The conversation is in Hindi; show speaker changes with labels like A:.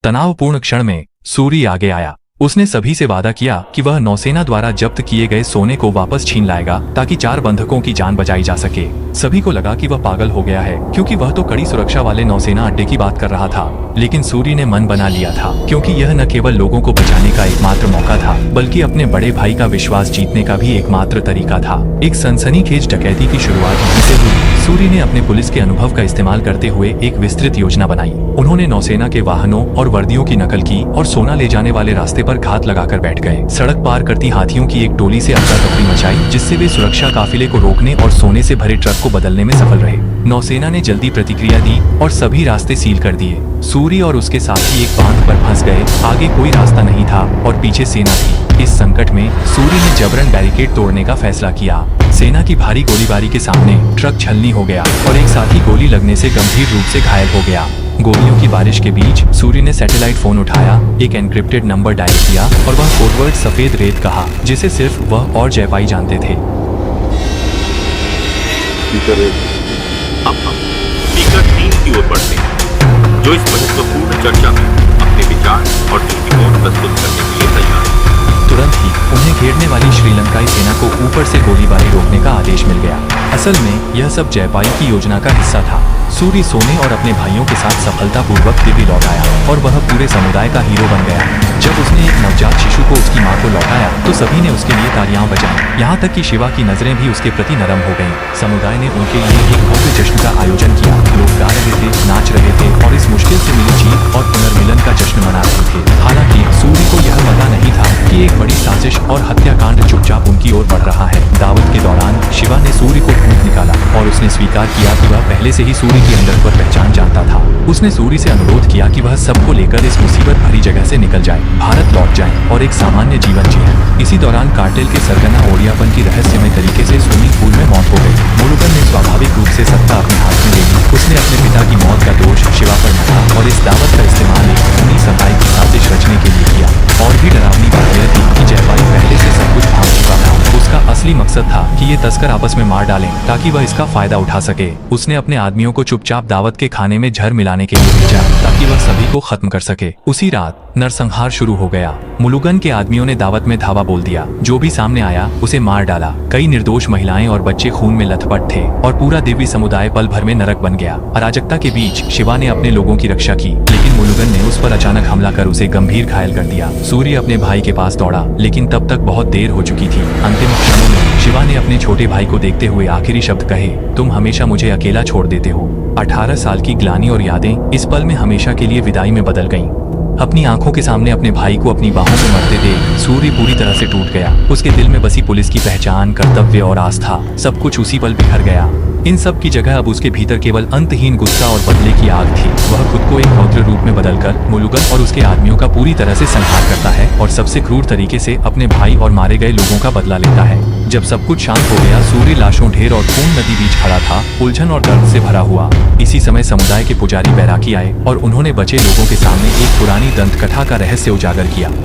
A: तनावपूर्ण क्षण में सूरी आगे आया। उसने सभी से वादा किया कि वह नौसेना द्वारा जब्त किए गए सोने को वापस छीन लाएगा ताकि 4 बंधकों की जान बचाई जा सके। सभी को लगा कि वह पागल हो गया है क्योंकि वह तो कड़ी सुरक्षा वाले नौसेना अड्डे की बात कर रहा था। लेकिन सूरी ने मन बना लिया था क्योंकि यह न केवल लोगों को बचाने का एकमात्र मौका था बल्कि अपने बड़े भाई का विश्वास जीतने का भी एकमात्र तरीका था। एक सनसनीखेज डकैती की शुरुआत यहीं से हुई। सूरी ने अपने पुलिस के अनुभव का इस्तेमाल करते हुए एक विस्तृत योजना बनाई। उन्होंने नौसेना के वाहनों और वर्दियों की नकल की और सोना ले जाने वाले रास्ते पर घात लगाकर बैठ गए। सड़क पार करती हाथियों की एक टोली से अफरा तफरी मचाई जिससे वे सुरक्षा काफिले को रोकने और सोने से भरे ट्रक को बदलने में सफल रहे। नौसेना ने जल्दी प्रतिक्रिया दी और सभी रास्ते सील कर दिए। सूरी और उसके साथी एक बांध पर फंस गए। आगे कोई रास्ता नहीं था और पीछे सेना थी। इस संकट में सूरी ने जबरन बैरिकेड तोड़ने का फैसला किया। सेना की भारी गोलीबारी के सामने ट्रक छलनी हो गया और एक साथी गोली लगने से गंभीर रूप से घायल हो गया। गोलियों की बारिश के बीच सूरी ने सैटेलाइट फोन उठाया, एक एन्क्रिप्टेड नंबर डायल किया और वह कोडवर्ड सफेद रेत कहा जिसे सिर्फ वह और जयपाई जानते थे।
B: अब हम स्पीकर 3 की ओर बढ़ते हैं, जो इस महत्वपूर्ण चर्चा में अपने विचार और दृष्टिकोण प्रस्तुत करने के लिए तैयार है।
A: तुरंत ही उन्हें घेरने वाली श्रीलंकाई सेना को ऊपर से गोलीबारी रोकने का आदेश मिल गया। असल में यह सब जयपाई की योजना का हिस्सा था। सूरी सोने और अपने भाइयों के साथ सफलतापूर्वक दिल्ली लौट आया और वह पूरे समुदाय का हीरो बन गया। जब उसने एक नवजात शिशु को उसकी मां को लौटाया तो सभी ने उसके लिए तालियां बजाईं। यहाँ तक कि शिवा की नजरें भी उसके प्रति नरम हो गईं। समुदाय ने उनके लिए एक भव्य जश्न का आयोजन किया। लोग गा रहे थे, नाच रहे थे और इस मुश्किल से मिली जीत और पुनर्मिलन का जश्न मना रहे थे। हालांकि सूरी को यह पता नहीं था कि एक बड़ी साजिश और हत्याकांड चुपचाप उनकी ओर बढ़ रहा है। दावत के दौरान शिवा ने सूरी को ढूंढ निकाला और उसने स्वीकार किया कि वह पहले से ही सूरी की अंदर पर पहचान जानता था। उसने सूरी से अनुरोध किया कि वह सबको लेकर इस मुसीबत भरी जगह से निकल जाए, भारत लौट जाए और एक सामान्य जीवन जिए। इसी दौरान कार्टेल के सरगना ओडियापन की रहस्यमय तरीके से स्विमिंग पूल में मौत हो गई। मुलुगन ने स्वाभाविक रूप से सत्ता अपने हाथ में ले ली। उसने अपने पिता की मौत का दोष शिवा पर मढ़ा और इस दावत का इस्तेमाल एक खूनी सफाई की साजिश रचने के लिए किया। और भी डरावनी बात यह थी कि जयपाई पहले से सब कुछ भाग चुका था। उसका असली मकसद था कि ये तस्कर आपस में मार डालें ताकि वह इसका फायदा उठा सके। उसने अपने आदमियों को चुपचाप दावत के खाने में जहर मिलाने के लिए भेजा ताकि वह सभी को खत्म कर सके। उसी रात नरसंहार शुरू हो गया। मुलुगन के आदमियों ने दावत में धावा बोल दिया। जो भी सामने आया उसे मार डाला। कई निर्दोष महिलाएं और बच्चे खून में लथपथ थे और पूरा देवी समुदाय पल भर में नरक बन गया। अराजकता के बीच शिवा ने अपने लोगों की रक्षा की, लेकिन मुलुगन ने उस पर अचानक हमला कर उसे गंभीर घायल कर दिया। सूर्य अपने भाई के पास दौड़ा, लेकिन तब तक बहुत देर हो चुकी थी। अंतिम क्षणों में शिवा ने अपने छोटे भाई को देखते हुए आखिरी शब्द कहे, तुम हमेशा मुझे अकेला छोड़ देते हो। 18 साल की ग्लानि और यादें इस पल में हमेशा के लिए विदाई में बदल गईं। अपनी आंखों के सामने अपने भाई को अपनी बाहों में मरते देख सूर्य पूरी तरह से टूट गया। उसके दिल में बसी पुलिस की पहचान, कर्तव्य और आस्था, सब कुछ उसी पल बिखर गया। इन सब की जगह अब उसके भीतर केवल अंतहीन गुस्सा और बदले की आग थी। वह खुद को एक रौद्र रूप में बदलकर मुलुगन और उसके आदमियों का पूरी तरह से संहार करता है और सबसे क्रूर तरीके से अपने भाई और मारे गए लोगों का बदला लेता है। जब सब कुछ शांत हो गया, सूर्य लाशों, ढेर और खून नदी बीच खड़ा था, उलझन और दर्द से भरा हुआ। इसी समय समुदाय के पुजारी बैराकी आए और उन्होंने बचे लोगों के सामने एक पुरानी दंत कथा का रहस्य उजागर किया।